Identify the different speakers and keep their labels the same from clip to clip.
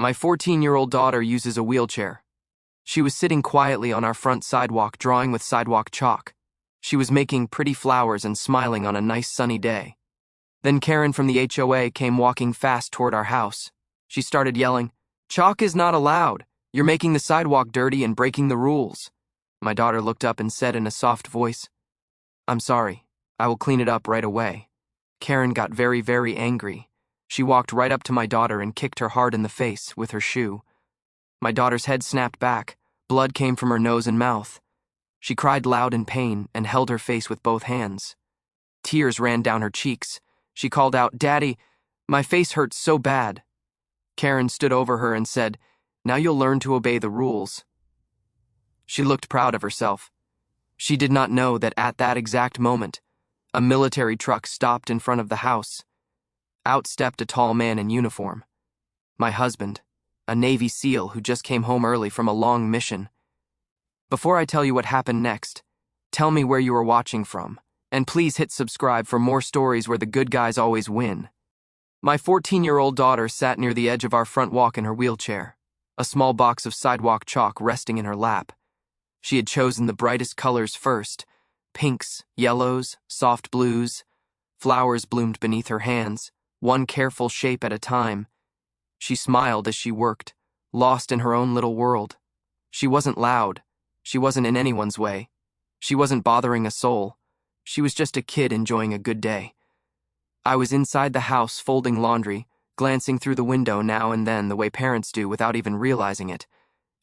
Speaker 1: My 14-year-old daughter uses a wheelchair. She was sitting quietly on our front sidewalk drawing with sidewalk chalk. She was making pretty flowers and smiling on a nice sunny day. Then Karen from the HOA came walking fast toward our house. She started yelling, "Chalk is not allowed. You're making the sidewalk dirty and breaking the rules." My daughter looked up and said in a soft voice, "I'm sorry. I will clean it up right away." Karen got very, very angry. She walked right up to my daughter and kicked her hard in the face with her shoe. My daughter's head snapped back. Blood came from her nose and mouth. She cried loud in pain and held her face with both hands. Tears ran down her cheeks. She called out, "Daddy, my face hurts so bad." Karen stood over her and said, "Now you'll learn to obey the rules." She looked proud of herself. She did not know that at that exact moment, a military truck stopped in front of the house. Out stepped a tall man in uniform. My husband, a Navy SEAL who just came home early from a long mission. Before I tell you what happened next, tell me where you are watching from, and please hit subscribe for more stories where the good guys always win. My 14-year-old daughter sat near the edge of our front walk in her wheelchair, a small box of sidewalk chalk resting in her lap. She had chosen the brightest colors first: pinks, yellows, soft blues. Flowers bloomed beneath her hands, one careful shape at a time. She smiled as she worked, lost in her own little world. She wasn't loud. She wasn't in anyone's way. She wasn't bothering a soul. She was just a kid enjoying a good day. I was inside the house folding laundry, glancing through the window now and then the way parents do without even realizing it.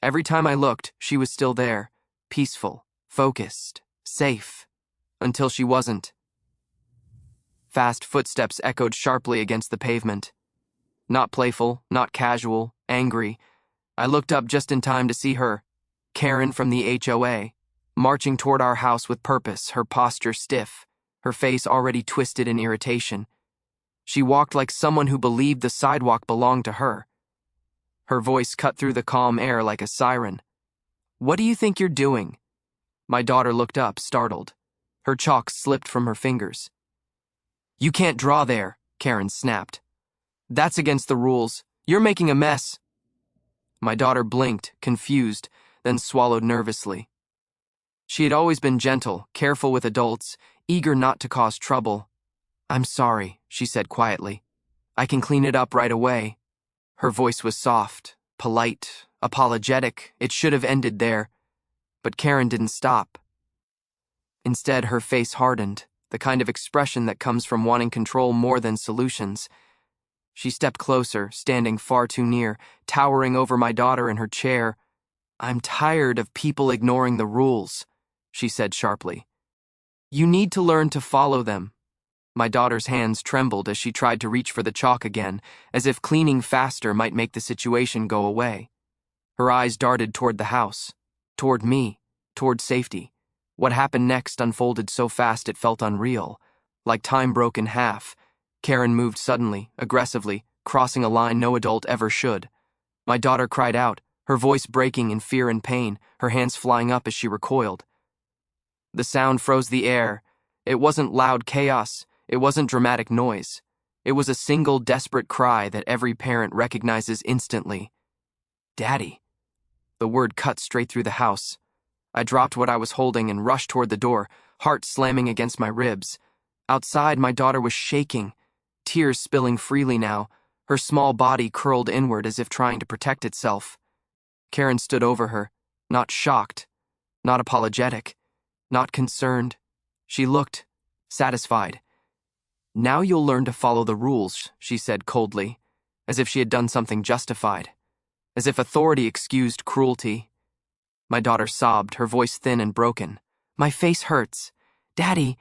Speaker 1: Every time I looked, she was still there, peaceful, focused, safe, until she wasn't. Fast footsteps echoed sharply against the pavement. Not playful, not casual, angry. I looked up just in time to see her, Karen from the HOA, marching toward our house with purpose, her posture stiff, her face already twisted in irritation. She walked like someone who believed the sidewalk belonged to her. Her voice cut through the calm air like a siren. "What do you think you're doing?" My daughter looked up, startled. Her chalk slipped from her fingers. "You can't draw there," Karen snapped. "That's against the rules. You're making a mess." My daughter blinked, confused, then swallowed nervously. She had always been gentle, careful with adults, eager not to cause trouble. "I'm sorry," she said quietly. "I can clean it up right away." Her voice was soft, polite, apologetic. It should have ended there. But Karen didn't stop. Instead, her face hardened, the kind of expression that comes from wanting control more than solutions. She stepped closer, standing far too near, towering over my daughter in her chair. "I'm tired of people ignoring the rules," she said sharply. "You need to learn to follow them." My daughter's hands trembled as she tried to reach for the chalk again, as if cleaning faster might make the situation go away. Her eyes darted toward the house, toward me, toward safety. What happened next unfolded so fast it felt unreal. Like time broke in half. Karen moved suddenly, aggressively, crossing a line no adult ever should. My daughter cried out, her voice breaking in fear and pain, her hands flying up as she recoiled. The sound froze the air. It wasn't loud chaos. It wasn't dramatic noise. It was a single desperate cry that every parent recognizes instantly. "Daddy." The word cut straight through the house. I dropped what I was holding and rushed toward the door, heart slamming against my ribs. Outside, my daughter was shaking, tears spilling freely now, her small body curled inward as if trying to protect itself. Karen stood over her, not shocked, not apologetic, not concerned. She looked satisfied. "Now you'll learn to follow the rules," she said coldly, as if she had done something justified, as if authority excused cruelty. My daughter sobbed, her voice thin and broken. "My face hurts. Daddy."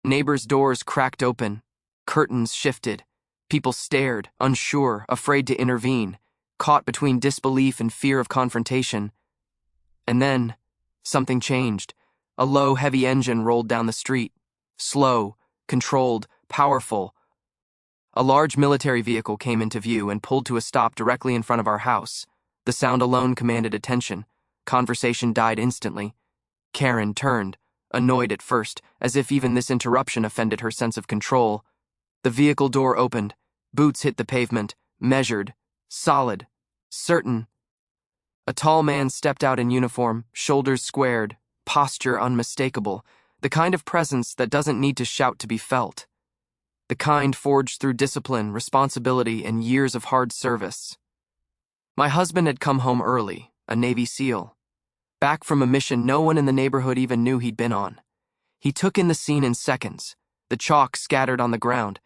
Speaker 1: Neighbors' doors cracked open. Curtains shifted. People stared, unsure, afraid to intervene, caught between disbelief and fear of confrontation. And then, something changed. A low, heavy engine rolled down the street. Slow, controlled, powerful. A large military vehicle came into view and pulled to a stop directly in front of our house. The sound alone commanded attention. Conversation died instantly. Karen turned, annoyed at first, as if even this interruption offended her sense of control. The vehicle door opened. Boots hit the pavement, measured, solid, Certain. A tall man stepped out in uniform, shoulders squared, posture unmistakable, the kind of presence that doesn't need to shout to be felt. The kind forged through discipline, responsibility, and years of hard service. My husband had come home early, a Navy SEAL. Back from a mission no one in the neighborhood even knew he'd been on. He took in the scene in seconds, the chalk scattered on the ground,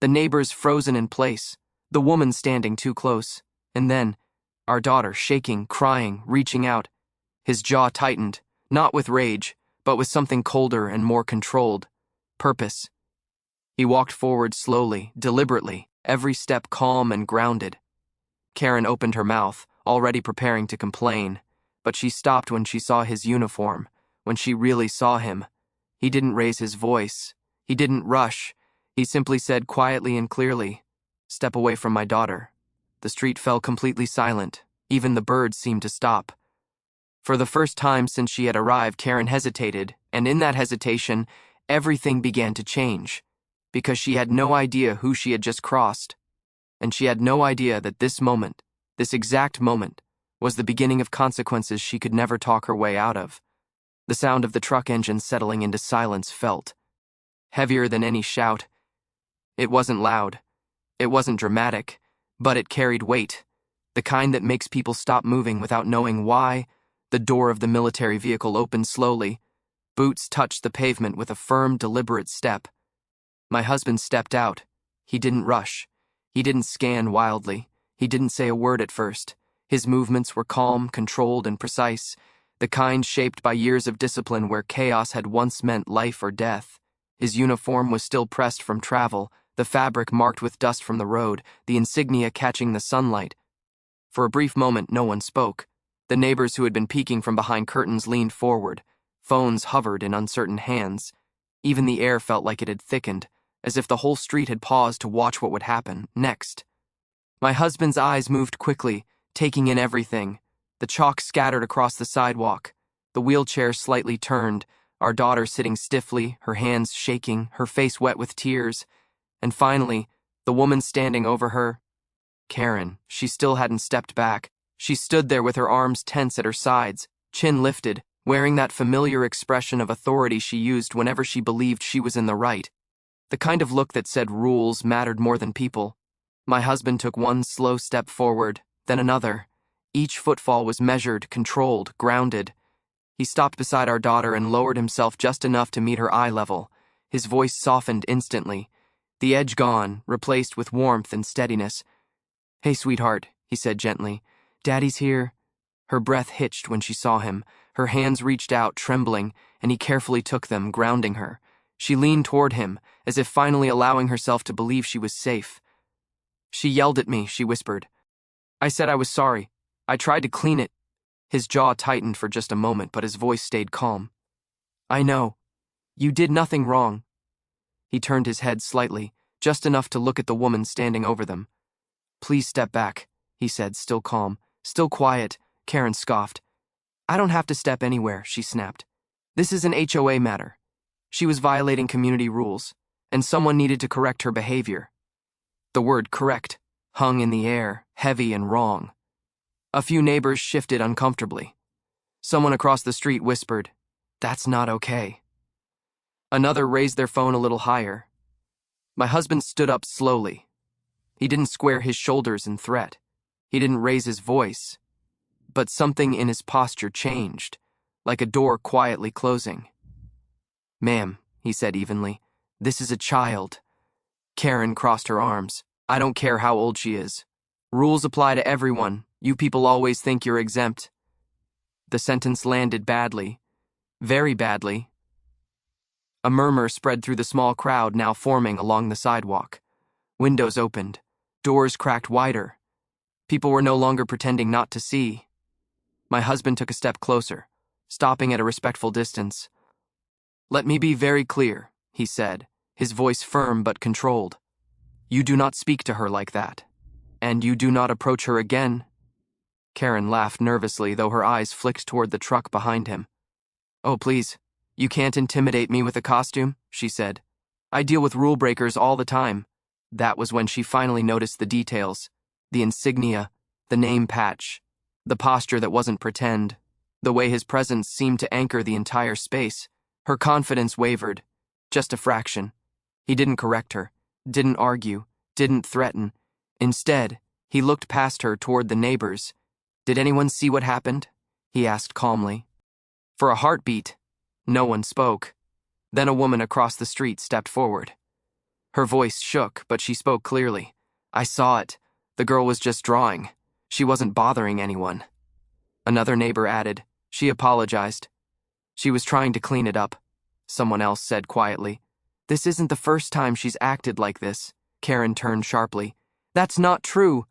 Speaker 1: the neighbors frozen in place, the woman standing too close, and then, our daughter shaking, crying, reaching out. His jaw tightened, not with rage, but with something colder and more controlled. Purpose. He walked forward slowly, deliberately, every step calm and grounded. Karen opened her mouth, already preparing to complain, but she stopped when she saw his uniform, when she really saw him. He didn't raise his voice. He didn't rush. He simply said quietly and clearly, "Step away from my daughter." The street fell completely silent. Even the birds seemed to stop. For the first time since she had arrived, Karen hesitated, and in that hesitation, everything began to change, because she had no idea who she had just crossed, and she had no idea that this moment, this exact moment, was the beginning of consequences she could never talk her way out of. The sound of the truck engine settling into silence felt heavier than any shout. It wasn't loud. It wasn't dramatic, but it carried weight, the kind that makes people stop moving without knowing why. The door of the military vehicle opened slowly. Boots touched the pavement with a firm, deliberate step. My husband stepped out. He didn't rush. He didn't scan wildly. He didn't say a word at first. His movements were calm, controlled, and precise, the kind shaped by years of discipline where chaos had once meant life or death. His uniform was still pressed from travel, the fabric marked with dust from the road, the insignia catching the sunlight. For a brief moment, no one spoke. The neighbors who had been peeking from behind curtains leaned forward. Phones hovered in uncertain hands. Even the air felt like it had thickened, as if the whole street had paused to watch what would happen next. My husband's eyes moved quickly, taking in everything. The chalk scattered across the sidewalk, the wheelchair slightly turned, our daughter sitting stiffly, her hands shaking, her face wet with tears, and finally, the woman standing over her. Karen, she still hadn't stepped back. She stood there with her arms tense at her sides, chin lifted, wearing that familiar expression of authority she used whenever she believed she was in the right. The kind of look that said rules mattered more than people. My husband took one slow step forward, then another. Each footfall was measured, controlled, grounded. He stopped beside our daughter and lowered himself just enough to meet her eye level. His voice softened instantly, the edge gone, replaced with warmth and steadiness. "Hey, sweetheart," he said gently. "Daddy's here." Her breath hitched when she saw him. Her hands reached out, trembling, and he carefully took them, grounding her. She leaned toward him, as if finally allowing herself to believe she was safe. "She yelled at me," she whispered. "I said I was sorry. I tried to clean it." His jaw tightened for just a moment, but his voice stayed calm. "I know. You did nothing wrong." He turned his head slightly, just enough to look at the woman standing over them. "Please step back," he said, still calm, still quiet. Karen scoffed. "I don't have to step anywhere," she snapped. "This is an HOA matter." She was violating community rules, and someone needed to correct her behavior. The word correct hung in the air, heavy and wrong. A few neighbors shifted uncomfortably. Someone across the street whispered, "That's not okay." Another raised their phone a little higher. My husband stood up slowly. He didn't square his shoulders in threat. He didn't raise his voice. But something in his posture changed, like a door quietly closing. "Ma'am," he said evenly, "this is a child." Karen crossed her arms. "I don't care how old she is. Rules apply to everyone. You people always think you're exempt." The sentence landed badly, very badly. A murmur spread through the small crowd now forming along the sidewalk. Windows opened. Doors cracked wider. People were no longer pretending not to see. My husband took a step closer, stopping at a respectful distance. "Let me be very clear," he said, his voice firm but controlled. "You do not speak to her like that. And you do not approach her again." Karen laughed nervously, though her eyes flicked toward the truck behind him. "Oh, please, you can't intimidate me with a costume," she said. "I deal with rule breakers all the time." That was when she finally noticed the details. The insignia, The name patch, the posture that wasn't pretend, the way his presence seemed to anchor the entire space. Her confidence wavered, just a fraction. He didn't correct her, didn't argue, didn't threaten. Instead, he looked past her toward the neighbors. "Did anyone see what happened?" he asked calmly. For a heartbeat, no one spoke. Then a woman across the street stepped forward. Her voice shook, but she spoke clearly. "I saw it. The girl was just drawing. She wasn't bothering anyone." Another neighbor added, "She apologized. She was trying to clean it up." Someone else said quietly, "This isn't the first time she's acted like this." Karen turned sharply. "That's not true."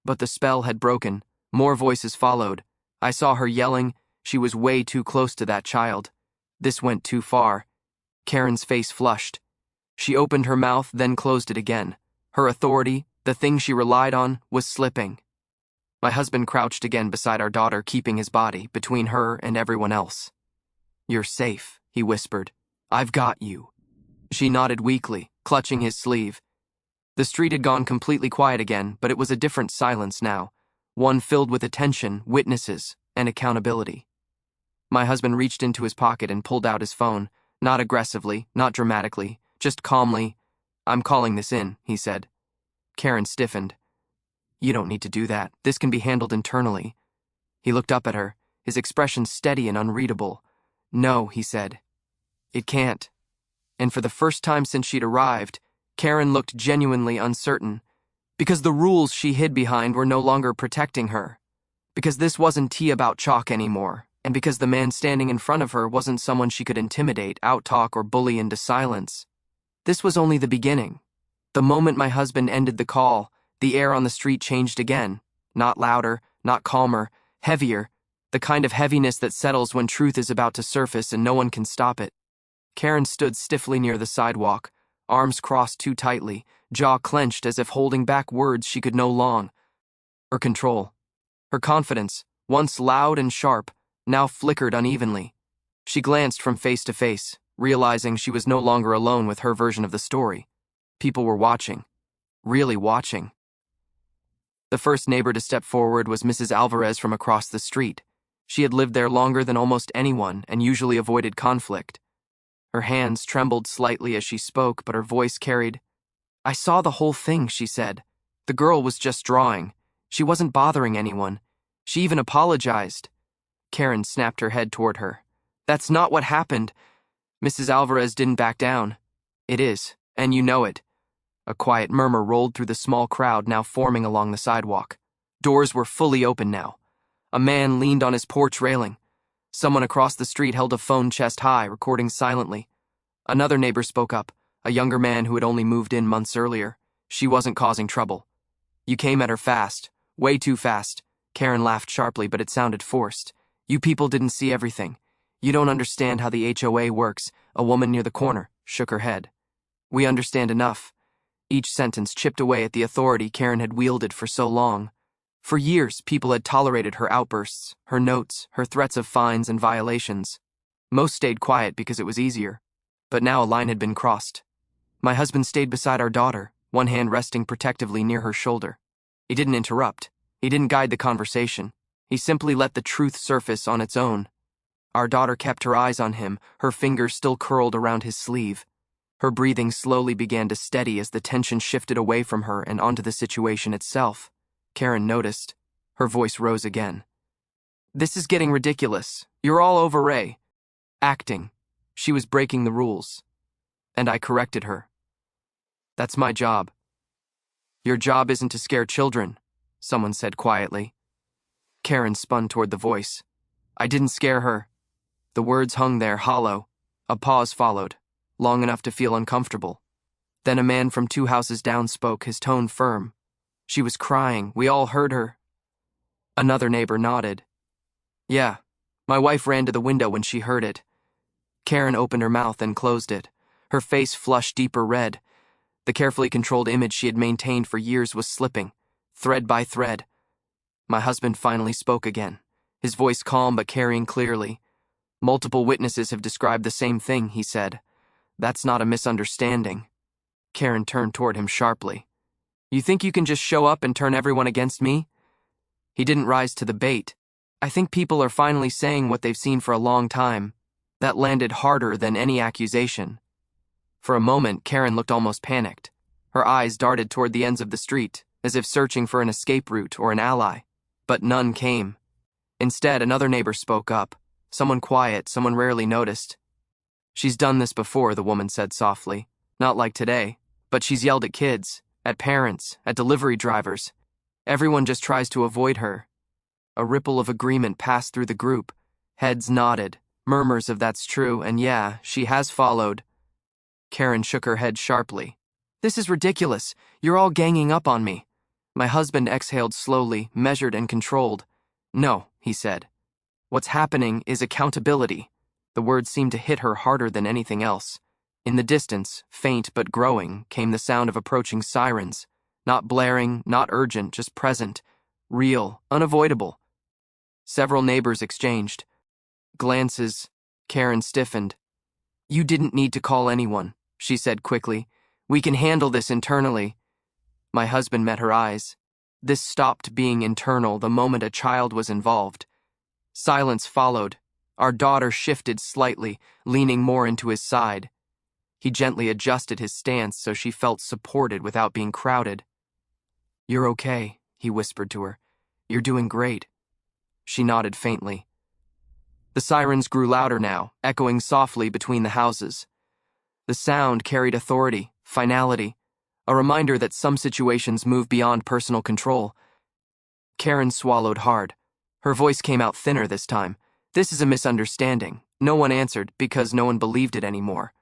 Speaker 1: But the spell had broken. More voices followed. "I saw her yelling. She was way too close to that child. This went too far." Karen's face flushed. She opened her mouth, then closed it again. Her authority, the thing she relied on, was slipping. My husband crouched again beside our daughter, keeping his body between her and everyone else. "You're safe," he whispered. "I've got you." She nodded weakly, clutching his sleeve. The street had gone completely quiet again, but it was a different silence now, one filled with attention, witnesses, and accountability. My husband reached into his pocket and pulled out his phone, not aggressively, not dramatically, just calmly. "I'm calling this in," he said. Karen stiffened. "You don't need to do that. This can be handled internally." He looked up at her, his expression steady and unreadable. "No," he said. "It can't." And for the first time since she'd arrived, Karen looked genuinely uncertain, because the rules she hid behind were no longer protecting her, because this wasn't tea about chalk anymore, and because the man standing in front of her wasn't someone she could intimidate, outtalk, or bully into silence. This was only the beginning. The moment my husband ended the call, the air on the street changed again. Not louder, not calmer, heavier, the kind of heaviness that settles when truth is about to surface and no one can stop it. Karen stood stiffly near the sidewalk, arms crossed too tightly, jaw clenched as if holding back words she could no longer. Her control, her confidence, once loud and sharp, now flickered unevenly. She glanced from face to face, realizing she was no longer alone with her version of the story. People were watching, really watching. The first neighbor to step forward was Mrs. Alvarez from across the street. She had lived there longer than almost anyone and usually avoided conflict. Her hands trembled slightly as she spoke, but her voice carried. "I saw the whole thing," she said. "The girl was just drawing. She wasn't bothering anyone. She even apologized." Karen snapped her head toward her. "That's not what happened." Mrs. Alvarez didn't back down. "It is, and you know it." A quiet murmur rolled through the small crowd now forming along the sidewalk. Doors were fully open now. A man leaned on his porch railing. Someone across the street held a phone chest high, recording silently. Another neighbor spoke up, a younger man who had only moved in months earlier. She wasn't causing trouble. "You came at her fast, way too fast." Karen laughed sharply, but it sounded forced. "You people didn't see everything. You don't understand how the HOA works." A woman near the corner shook her head. "We understand enough." Each sentence chipped away at the authority Karen had wielded for so long. For years, people had tolerated her outbursts, her notes, her threats of fines and violations. Most stayed quiet because it was easier. But now a line had been crossed. My husband stayed beside our daughter, one hand resting protectively near her shoulder. He didn't interrupt. He didn't guide the conversation. He simply let the truth surface on its own. Our daughter kept her eyes on him, her fingers still curled around his sleeve. Her breathing slowly began to steady as the tension shifted away from her and onto the situation itself. Karen noticed. Her voice rose again. "This is getting ridiculous. You're all over Ray. Acting. She was breaking the rules. And I corrected her. That's my job." "Your job isn't to scare children," someone said quietly. Karen spun toward the voice. "I didn't scare her." The words hung there, hollow. A pause followed, long enough to feel uncomfortable. Then a man from 2 houses down spoke, his tone firm. "She was crying. We all heard her." Another neighbor nodded. "Yeah, my wife ran to the window when she heard it." Karen opened her mouth and closed it. Her face flushed deeper red. The carefully controlled image she had maintained for years was slipping, thread by thread. My husband finally spoke again, his voice calm but carrying clearly. "Multiple witnesses have described the same thing," he said. "That's not a misunderstanding." Karen turned toward him sharply. "You think you can just show up and turn everyone against me?" He didn't rise to the bait. I think people are finally saying what they've seen for a long time. That landed harder than any accusation. For a moment, Karen looked almost panicked. Her eyes darted toward the ends of the street, as if searching for an escape route or an ally. But none came. Instead, another neighbor spoke up. Someone quiet, someone rarely noticed. "She's done this before," the woman said softly. "Not like today, but she's yelled at kids, at parents, at delivery drivers. Everyone just tries to avoid her." A ripple of agreement passed through the group. Heads nodded, murmurs of "that's true," and "yeah, she has followed." Karen shook her head sharply. "This is ridiculous. You're all ganging up on me." My husband exhaled slowly, measured and controlled. "No," he said. "What's happening is accountability." The words seemed to hit her harder than anything else. In the distance, faint but growing, came the sound of approaching sirens. Not blaring, not urgent, just present. Real, unavoidable. Several neighbors exchanged glances. Karen stiffened. "You didn't need to call anyone," she said quickly. "We can handle this internally." My husband met her eyes. This stopped being internal the moment a child was involved. Silence followed. Our daughter shifted slightly, leaning more into his side. He gently adjusted his stance so she felt supported without being crowded. "You're okay," he whispered to her. "You're doing great." She nodded faintly. The sirens grew louder now, echoing softly between the houses. The sound carried authority, finality, a reminder that some situations move beyond personal control. Karen swallowed hard. Her voice came out thinner this time. "This is a misunderstanding." No one answered because no one believed it anymore.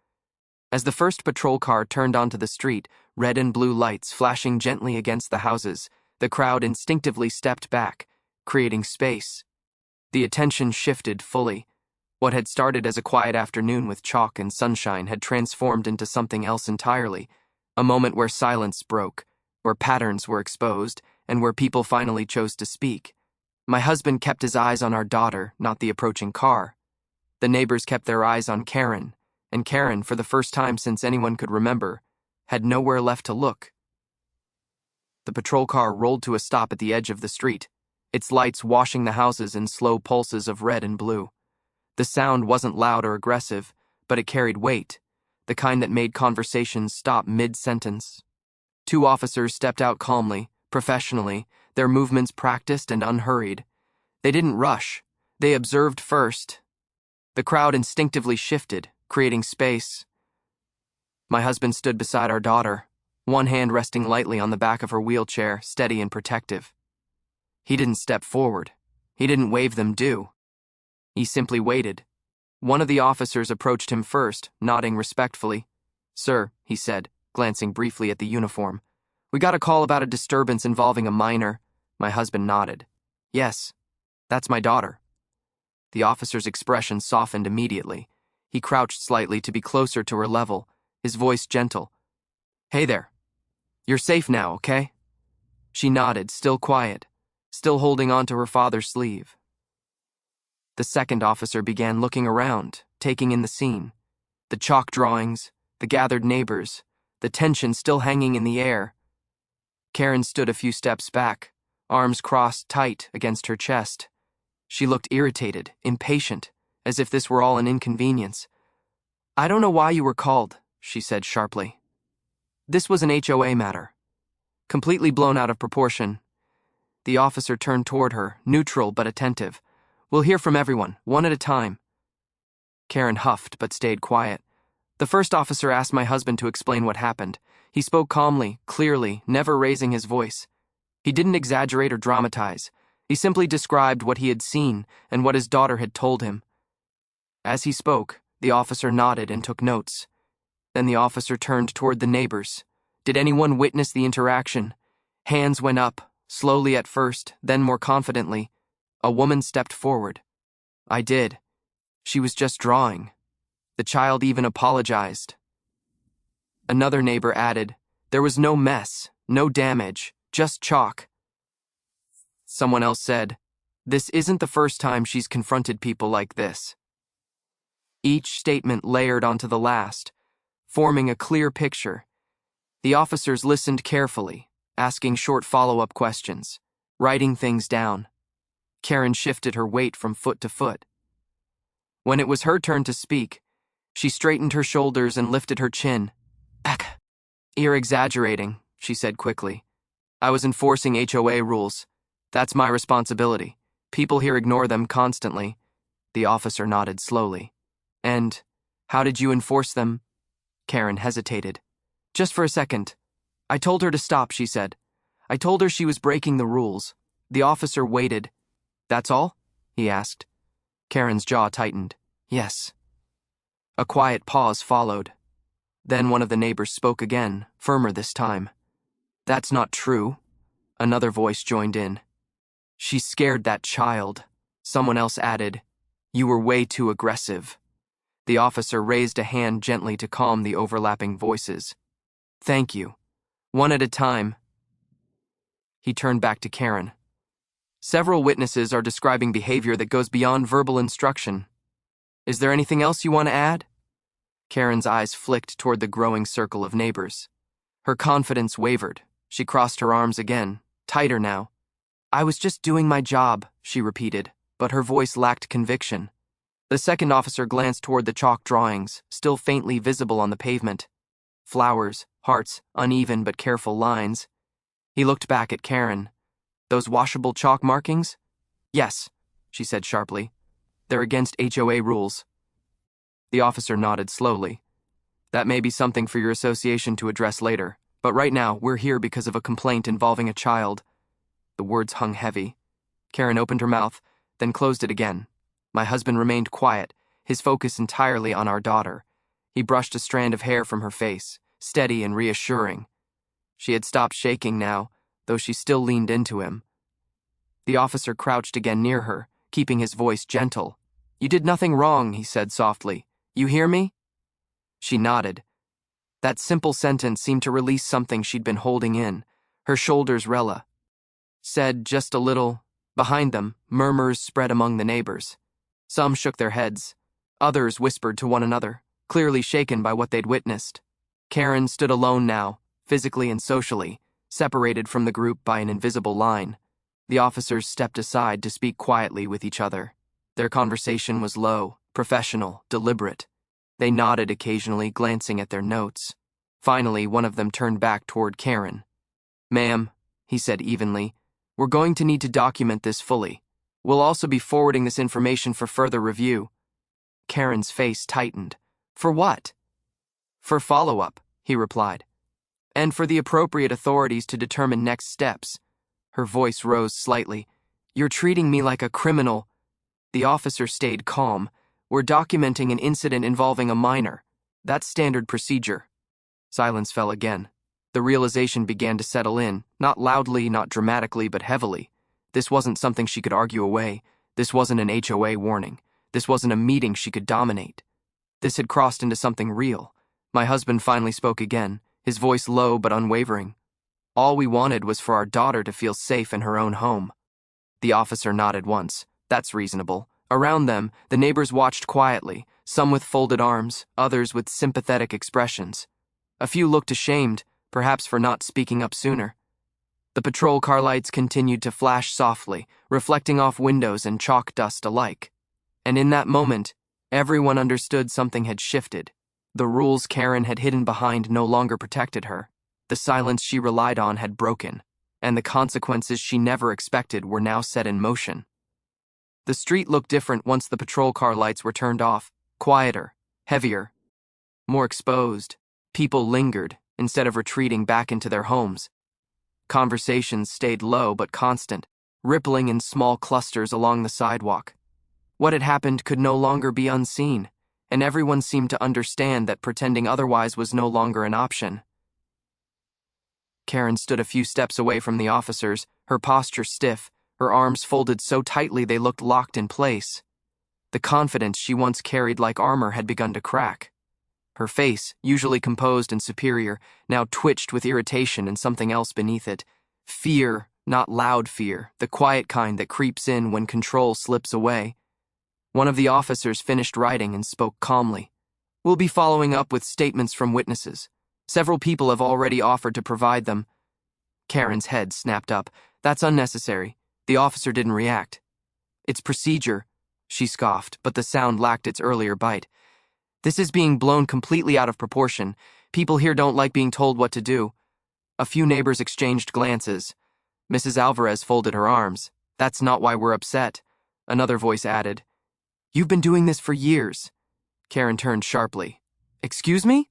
Speaker 1: As the first patrol car turned onto the street, red and blue lights flashing gently against the houses, the crowd instinctively stepped back, creating space. The attention shifted fully. What had started as a quiet afternoon with chalk and sunshine had transformed into something else entirely, a moment where silence broke, where patterns were exposed, and where people finally chose to speak. My husband kept his eyes on our daughter, not the approaching car. The neighbors kept their eyes on Karen, and Karen, for the first time since anyone could remember, had nowhere left to look. The patrol car rolled to a stop at the edge of the street, its lights washing the houses in slow pulses of red and blue. The sound wasn't loud or aggressive, but it carried weight, the kind that made conversations stop mid-sentence. Two officers stepped out calmly, professionally, their movements practiced and unhurried. They didn't rush. They observed first. The crowd instinctively shifted, creating space. My husband stood beside our daughter, one hand resting lightly on the back of her wheelchair, steady and protective. He didn't step forward. He didn't wave them due. He simply waited. One of the officers approached him first, nodding respectfully. "Sir," he said, glancing briefly at the uniform. "We got a call about a disturbance involving a minor." My husband nodded. "Yes, that's my daughter." The officer's expression softened immediately. He crouched slightly to be closer to her level, his voice gentle. "Hey there. You're safe now, okay?" She nodded, still quiet, still holding on to her father's sleeve. The second officer began looking around, taking in the scene. The chalk drawings, the gathered neighbors, the tension still hanging in the air. Karen stood a few steps back, arms crossed tight against her chest. She looked irritated, impatient, as if this were all an inconvenience. "I don't know why you were called," she said sharply. "This was an HOA matter. Completely blown out of proportion." The officer turned toward her, neutral but attentive. "We'll hear from everyone, one at a time." Karen huffed but stayed quiet. The first officer asked my husband to explain what happened. He spoke calmly, clearly, never raising his voice. He didn't exaggerate or dramatize. He simply described what he had seen and what his daughter had told him. As he spoke, the officer nodded and took notes. Then the officer turned toward the neighbors. Did anyone witness the interaction? Hands went up, slowly at first, then more confidently. A woman stepped forward. "I did. She was just drawing." The child even apologized. Another neighbor added, "There was no mess, no damage, just chalk." Someone else said, "This isn't the first time she's confronted people like this." Each statement layered onto the last, forming a clear picture. The officers listened carefully, asking short follow-up questions. writing things down. Karen shifted her weight from foot to foot. When it was her turn to speak, she straightened her shoulders and lifted her chin. You're exaggerating, she said quickly. I was enforcing HOA rules. That's my responsibility. People here ignore them constantly. The officer nodded slowly. And how did you enforce them? Karen hesitated. Just for a second. I told her to stop, she said. I told her she was breaking the rules. The officer waited. That's all? He asked. Karen's jaw tightened. Yes. A quiet pause followed. Then one of the neighbors spoke again, firmer this time. That's not true. Another voice joined in. She scared that child. Someone else added, You were way too aggressive. The officer raised a hand gently to calm the overlapping voices. Thank you. One at a time. He turned back to Karen. Several witnesses are describing behavior that goes beyond verbal instruction. Is there anything else you want to add? Karen's eyes flicked toward the growing circle of neighbors. Her confidence wavered. She crossed her arms again, tighter now. I was just doing my job, she repeated, but her voice lacked conviction. The second officer glanced toward the chalk drawings, still faintly visible on the pavement. Flowers, hearts, uneven but careful lines. He looked back at Karen. Those washable chalk markings? Yes, she said sharply. They're against HOA rules. The officer nodded slowly. That may be something for your association to address later, but right now we're here because of a complaint involving a child. The words hung heavy. Karen opened her mouth, then closed it again. My husband remained quiet, his focus entirely on our daughter. He brushed a strand of hair from her face, steady and reassuring. She had stopped shaking now, though she still leaned into him. The officer crouched again near her, keeping his voice gentle. You did nothing wrong, he said softly. You hear me? She nodded. That simple sentence seemed to release something she'd been holding in. Her shoulders said just a little. Behind them, murmurs spread among the neighbors. Some shook their heads. Others whispered to one another, clearly shaken by what they'd witnessed. Karen stood alone now, physically and socially, separated from the group by an invisible line. The officers stepped aside to speak quietly with each other. Their conversation was low, professional, deliberate. They nodded occasionally, glancing at their notes. Finally, one of them turned back toward Karen. Ma'am, he said evenly, we're going to need to document this fully. We'll also be forwarding this information for further review. Karen's face tightened. For what? For follow-up, he replied. And for the appropriate authorities to determine next steps. Her voice rose slightly. You're treating me like a criminal. The officer stayed calm. We're documenting an incident involving a minor. That's standard procedure. Silence fell again. The realization began to settle in, not loudly, not dramatically, but heavily. This wasn't something she could argue away. This wasn't an HOA warning. This wasn't a meeting she could dominate. This had crossed into something real. My husband finally spoke again, his voice low but unwavering. All we wanted was for our daughter to feel safe in her own home. The officer nodded once. That's reasonable. Around them, the neighbors watched quietly, some with folded arms, others with sympathetic expressions. A few looked ashamed, perhaps for not speaking up sooner. The patrol car lights continued to flash softly, reflecting off windows and chalk dust alike. And in that moment, everyone understood something had shifted. The rules Karen had hidden behind no longer protected her. The silence she relied on had broken, and the consequences she never expected were now set in motion. The street looked different once the patrol car lights were turned off, quieter, heavier, more exposed. People lingered, instead of retreating back into their homes. Conversations stayed low but constant, rippling in small clusters along the sidewalk. What had happened could no longer be unseen, and everyone seemed to understand that pretending otherwise was no longer an option. Karen stood a few steps away from the officers, her posture stiff, her arms folded so tightly they looked locked in place. The confidence she once carried like armor had begun to crack. Her face, usually composed and superior, now twitched with irritation and something else beneath it. Fear, not loud fear, the quiet kind that creeps in when control slips away. One of the officers finished writing and spoke calmly. We'll be following up with statements from witnesses. Several people have already offered to provide them. Karen's head snapped up. That's unnecessary. The officer didn't react. It's procedure, she scoffed, but the sound lacked its earlier bite. This is being blown completely out of proportion. People here don't like being told what to do. A few neighbors exchanged glances. Mrs. Alvarez folded her arms. That's not why we're upset. Another voice added. You've been doing this for years. Karen turned sharply. Excuse me?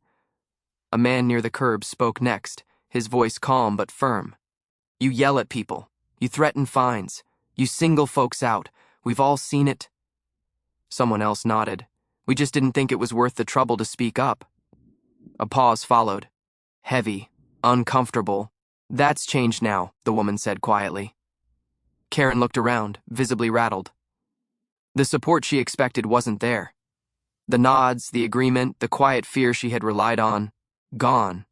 Speaker 1: A man near the curb spoke next, his voice calm but firm. You yell at people. You threaten fines. You single folks out. We've all seen it. Someone else nodded. We just didn't think it was worth the trouble to speak up. A pause followed. Heavy, uncomfortable. That's changed now, the woman said quietly. Karen looked around, visibly rattled. The support she expected wasn't there. The nods, the agreement, the quiet fear she had relied on, gone.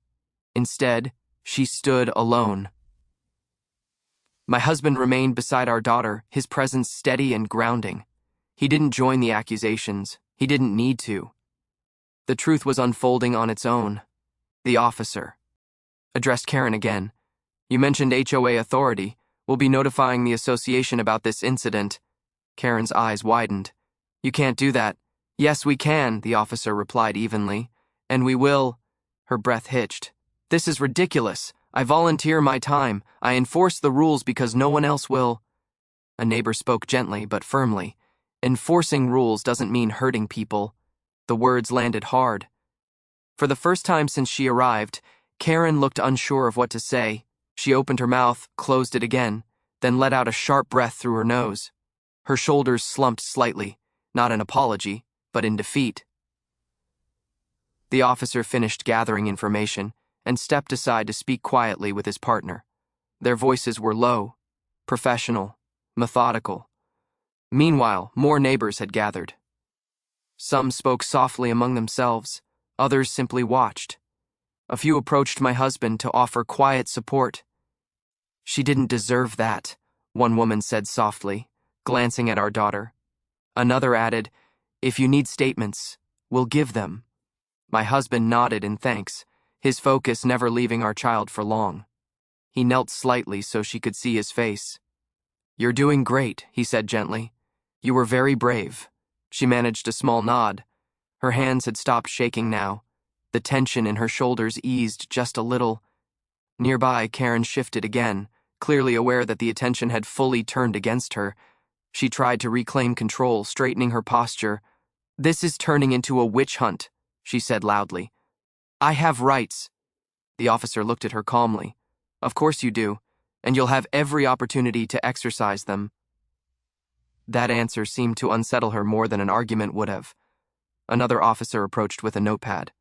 Speaker 1: Instead, she stood alone. My husband remained beside our daughter, his presence steady and grounding. He didn't join the accusations. He didn't need to. The truth was unfolding on its own. The officer addressed Karen again. You mentioned HOA authority. We'll be notifying the association about this incident. Karen's eyes widened. You can't do that. Yes, we can, the officer replied evenly. And we will. Her breath hitched. This is ridiculous. I volunteer my time. I enforce the rules because no one else will. A neighbor spoke gently but firmly. Enforcing rules doesn't mean hurting people. The words landed hard. For the first time since she arrived, Karen looked unsure of what to say. She opened her mouth, closed it again, then let out a sharp breath through her nose. Her shoulders slumped slightly, not in apology, but in defeat. The officer finished gathering information and stepped aside to speak quietly with his partner. Their voices were low, professional, methodical. Meanwhile, more neighbors had gathered. Some spoke softly among themselves, others simply watched. A few approached my husband to offer quiet support. She didn't deserve that, one woman said softly, glancing at our daughter. Another added, if you need statements, we'll give them. My husband nodded in thanks, his focus never leaving our child for long. He knelt slightly so she could see his face. You're doing great, he said gently. You were very brave. She managed a small nod. Her hands had stopped shaking now. The tension in her shoulders eased just a little. Nearby, Karen shifted again, clearly aware that the attention had fully turned against her. She tried to reclaim control, straightening her posture. This is turning into a witch hunt, she said loudly. I have rights. The officer looked at her calmly. Of course you do, and you'll have every opportunity to exercise them. That answer seemed to unsettle her more than an argument would have. Another officer approached with a notepad.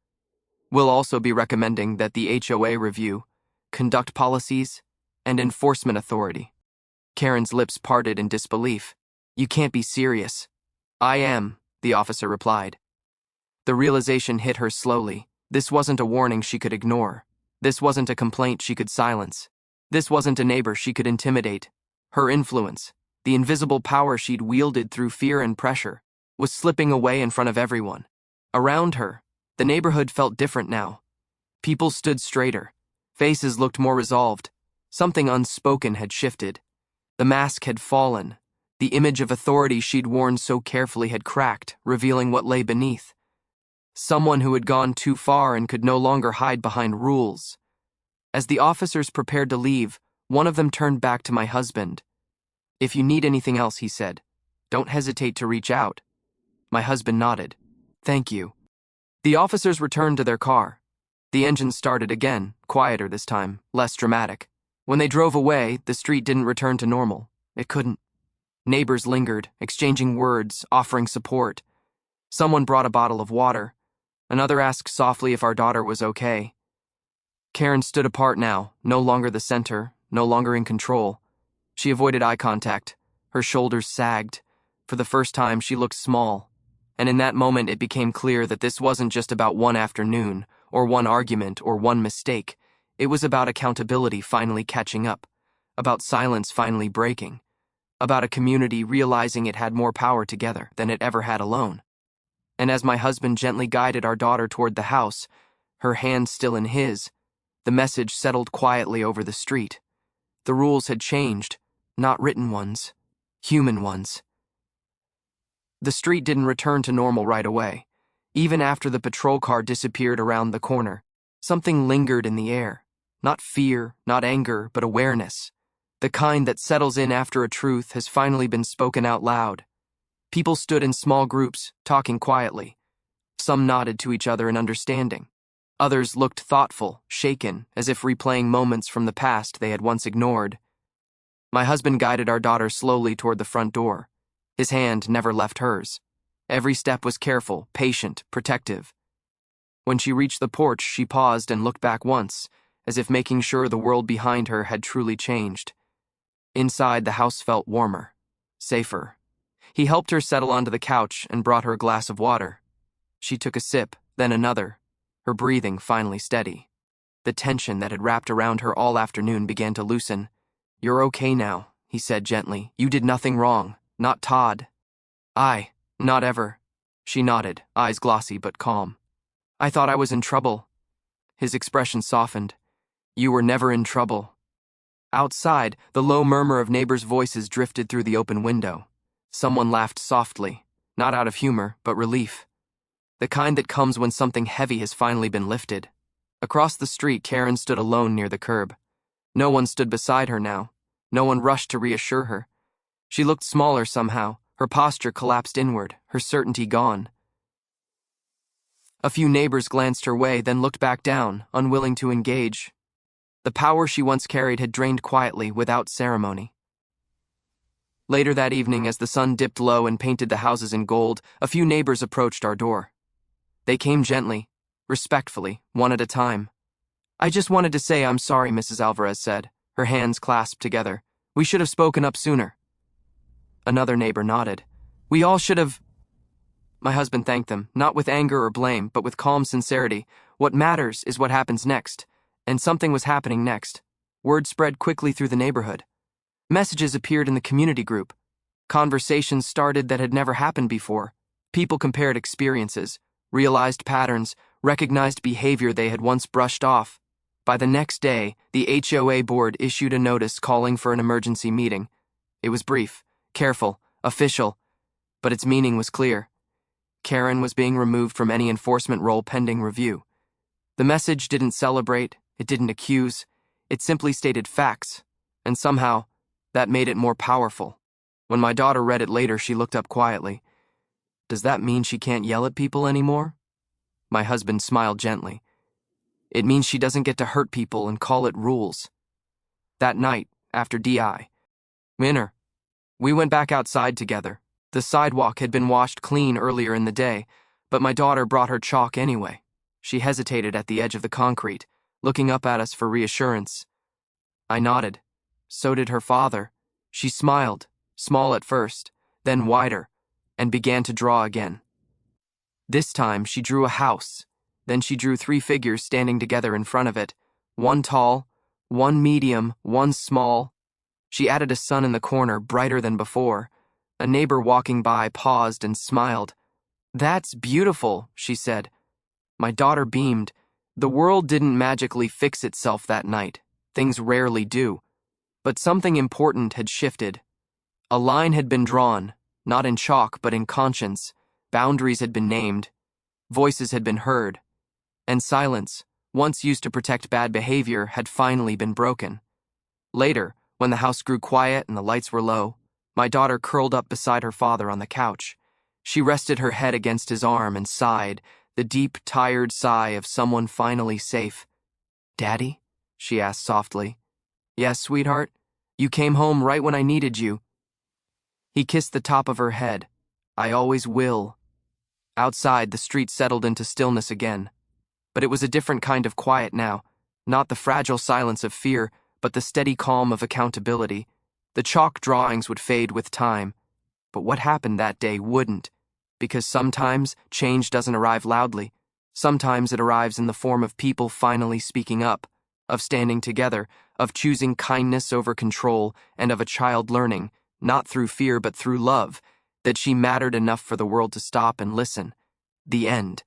Speaker 1: We'll also be recommending that the HOA review, conduct policies, and enforcement authority. Karen's lips parted in disbelief. You can't be serious. I am, the officer replied. The realization hit her slowly. This wasn't a warning she could ignore. This wasn't a complaint she could silence. This wasn't a neighbor she could intimidate. Her influence, the invisible power she'd wielded through fear and pressure, was slipping away in front of everyone. Around her, the neighborhood felt different now. People stood straighter. Faces looked more resolved. Something unspoken had shifted. The mask had fallen. The image of authority she'd worn so carefully had cracked, revealing what lay beneath. Someone who had gone too far and could no longer hide behind rules. As the officers prepared to leave, one of them turned back to my husband. If you need anything else, he said, don't hesitate to reach out. My husband nodded. Thank you. The officers returned to their car. The engine started again, quieter this time, less dramatic. When they drove away, the street didn't return to normal. It couldn't. Neighbors lingered, exchanging words, offering support. Someone brought a bottle of water. Another asked softly if our daughter was okay. Karen stood apart now, no longer the center, no longer in control. She avoided eye contact. Her shoulders sagged. For the first time, she looked small. And in that moment, it became clear that this wasn't just about one afternoon, or one argument, or one mistake. It was about accountability finally catching up, about silence finally breaking, about a community realizing it had more power together than it ever had alone. And as my husband gently guided our daughter toward the house, her hand still in his, the message settled quietly over the street. The rules had changed, not written ones, human ones. The street didn't return to normal right away. Even after the patrol car disappeared around the corner, something lingered in the air. Not fear, not anger, but awareness. The kind that settles in after a truth has finally been spoken out loud. People stood in small groups, talking quietly. Some nodded to each other in understanding. Others looked thoughtful, shaken, as if replaying moments from the past they had once ignored. My husband guided our daughter slowly toward the front door. His hand never left hers. Every step was careful, patient, protective. When she reached the porch, she paused and looked back once, as if making sure the world behind her had truly changed. Inside, the house felt warmer, safer. He helped her settle onto the couch and brought her a glass of water. She took a sip, then another, her breathing finally steady. The tension that had wrapped around her all afternoon began to loosen. "You're okay now," he said gently. "You did nothing wrong. Not Todd." Not ever." She nodded, eyes glossy but calm. "I thought I was in trouble." His expression softened. "You were never in trouble." Outside, the low murmur of neighbors' voices drifted through the open window. Someone laughed softly, not out of humor, but relief. The kind that comes when something heavy has finally been lifted. Across the street, Karen stood alone near the curb. No one stood beside her now. No one rushed to reassure her. She looked smaller somehow, her posture collapsed inward, her certainty gone. A few neighbors glanced her way, then looked back down, unwilling to engage. The power she once carried had drained quietly, without ceremony. Later that evening, as the sun dipped low and painted the houses in gold, a few neighbors approached our door. They came gently, respectfully, one at a time. "I just wanted to say I'm sorry," Mrs. Alvarez said, her hands clasped together. "We should have spoken up sooner." Another neighbor nodded. "We all should have—" My husband thanked them, not with anger or blame, but with calm sincerity. What matters is what happens next. And something was happening next. Word spread quickly through the neighborhood. Messages appeared in the community group. Conversations started that had never happened before. People compared experiences, realized patterns, recognized behavior they had once brushed off. By the next day, the HOA board issued a notice calling for an emergency meeting. It was brief, careful, official, but its meaning was clear. Karen was being removed from any enforcement role pending review. The message didn't celebrate, it didn't accuse, it simply stated facts, and somehow, that made it more powerful. When my daughter read it later, she looked up quietly. "Does that mean she can't yell at people anymore?" My husband smiled gently. "It means she doesn't get to hurt people and call it rules." That night, after dinner, we went back outside together. The sidewalk had been washed clean earlier in the day, but my daughter brought her chalk anyway. She hesitated at the edge of the concrete, looking up at us for reassurance. I nodded. So did her father. She smiled, small at first, then wider, and began to draw again. This time she drew a house. Then she drew 3 figures standing together in front of it, one tall, one medium, one small. She added a sun in the corner, brighter than before. A neighbor walking by paused and smiled. "That's beautiful," she said. My daughter beamed. The world didn't magically fix itself that night. Things rarely do. But something important had shifted. A line had been drawn, not in chalk but in conscience. Boundaries had been named. Voices had been heard. And silence, once used to protect bad behavior, had finally been broken. Later, when the house grew quiet and the lights were low, my daughter curled up beside her father on the couch. She rested her head against his arm and sighed, the deep, tired sigh of someone finally safe. "Daddy?" she asked softly. "Yes, sweetheart? You came home right when I needed you." He kissed the top of her head. "I always will." Outside, the street settled into stillness again. But it was a different kind of quiet now, not the fragile silence of fear, but the steady calm of accountability. The chalk drawings would fade with time, but what happened that day wouldn't, because sometimes change doesn't arrive loudly. Sometimes it arrives in the form of people finally speaking up, of standing together, of choosing kindness over control, and of a child learning, not through fear but through love, that she mattered enough for the world to stop and listen. The end.